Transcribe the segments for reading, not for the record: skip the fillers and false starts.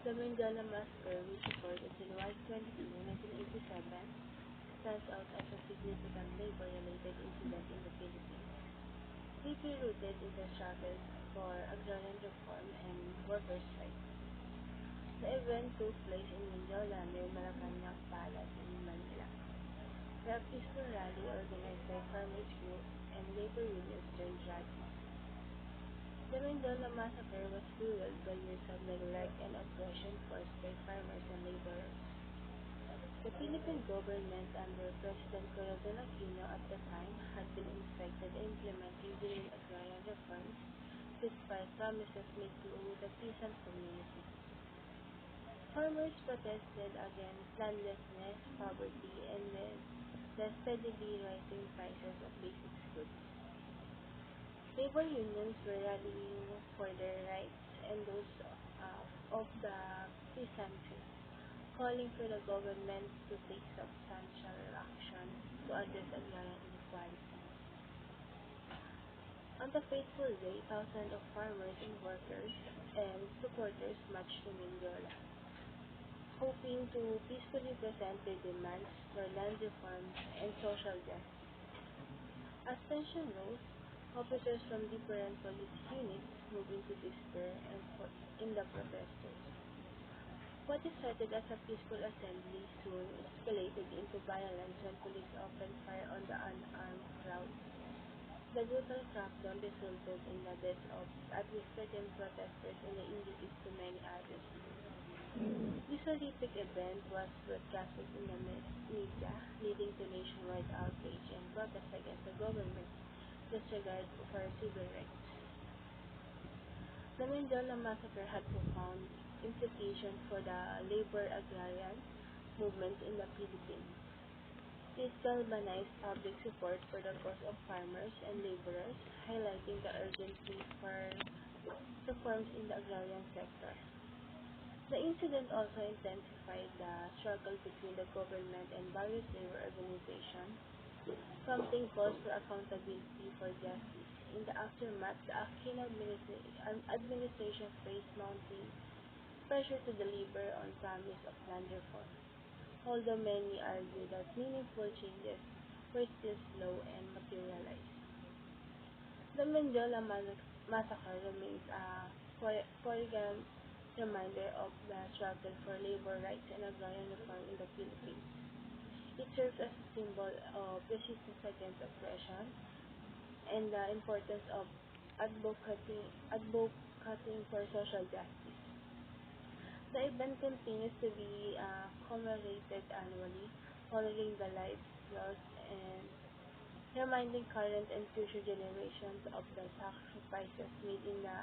The Mandela Massacre, which occurred on January 22, 1987, stands out as a significant labor-related incident in the Philippines, deeply rooted in the struggles for agrarian reform and workers' rights. The event took place in Mindoro near Malacanang Palace in Manila, where a peaceful rally organized by farmers groups and labor unions joined rallies. The Mindoro Massacre was fueled by years of neglect and oppression forced by farmers and laborers. The Philippine government under President Corazon Aquino at the time had been ineffective in implementing genuine agrarian reforms despite promises made to the peasant community. Farmers protested against landlessness, poverty, and the steadily rising prices of basic goods. Labor unions were rallying for their rights and those of the peasantry, calling for the government to take substantial action to address agrarian inequality. On the fateful day, thousands of farmers and workers and supporters marched to Mindoro, hoping to peacefully present their demands for land reforms and social justice. As tension rose, officers from different police units moved into despair in the protesters. What started as a peaceful assembly soon escalated into violence when police opened fire on the unarmed crowd. The brutal crackdown resulted in the deaths of at least 13 protesters and the injuries to many others. This horrific event was broadcasted in the media, leading to nationwide outrage and protest against the government's disregard for civil rights. The Mandela Massacre had profound implications for the labor-agrarian movement in the Philippines. This galvanized public support for the cause of farmers and laborers, highlighting the urgent need for reforms in the agrarian sector. The incident also intensified the struggle between the government and various labor organizations, prompting calls for accountability for justice. In the aftermath, the Aquino administration faced mounting pressure to deliver on promise of land reform, although many argue that meaningful changes were still slow and materialized. The Mandela Massacre remains a poignant reminder of the struggle for labor rights and agrarian reform in the Philippines. It serves as a symbol of resistance against oppression and the importance of advocating for social justice. The event continues to be commemorated annually, honoring the lives lost and reminding current and future generations of the sacrifices made in the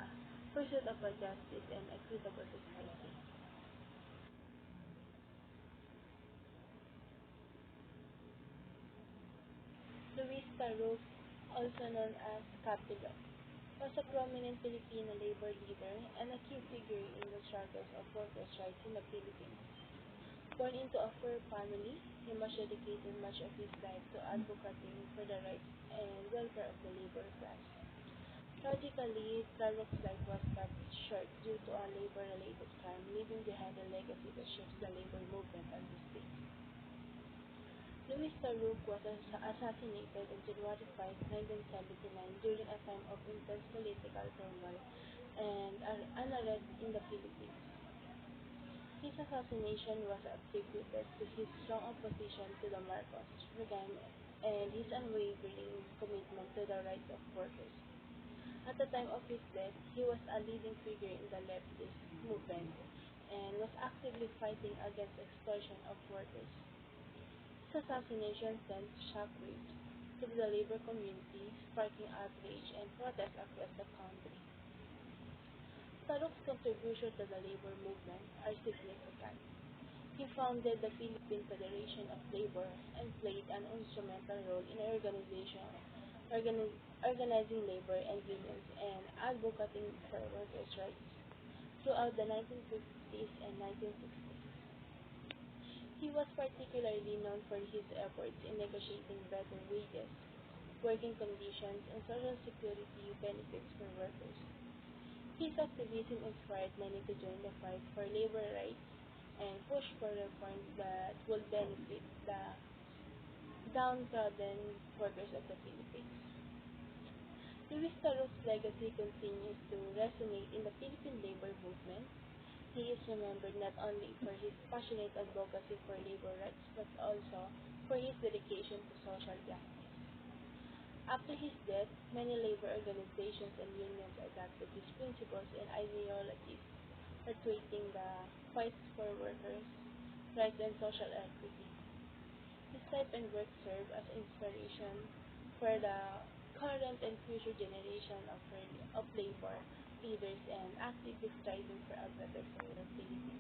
pursuit of a justice and equitable society. Luis Taruc, also known as Capillo, was a prominent Filipino labor leader and a key figure in the struggles of workers' rights in the Philippines. Born into a poor family, he must dedicated much of his life to advocating for the rights and welfare of the labor class. Tragically, Taruc's life was cut short due to a labor-related crime, leaving behind a legacy that shapes the labor movement at this day. Luis Taruc was assassinated on January 5, 1979 during a time of intense political turmoil and unrest in the Philippines. His assassination was attributed to his strong opposition to the Marcos regime and his unwavering commitment to the rights of workers. At the time of his death, he was a leading figure in the leftist movement and was actively fighting against extortion of workers. His assassination sent shockwaves through the labor community, sparking outrage and protest across the country. Taruc's contributions to the labor movement are significant. He founded the Philippine Federation of Labor and played an instrumental role in organizing labor and unions and advocating for workers' rights throughout the 1950s and 1960s. He was particularly known for his efforts in negotiating better wages, working conditions, and social security benefits for workers. His activism inspired many to join the fight for labor rights and push for reforms that would benefit the downtrodden workers of the Philippines. Luis Taro's legacy continues to resonate in the Philippine labor movement. He is remembered not only for his passionate advocacy for labor rights but also for his dedication to social justice. After his death, many labor organizations and unions adopted his principles and ideologies, perpetuating the fight for workers' rights and social equity. His life and work serve as inspiration for the current and future generation of labor leaders and activists striving for a better Philippines.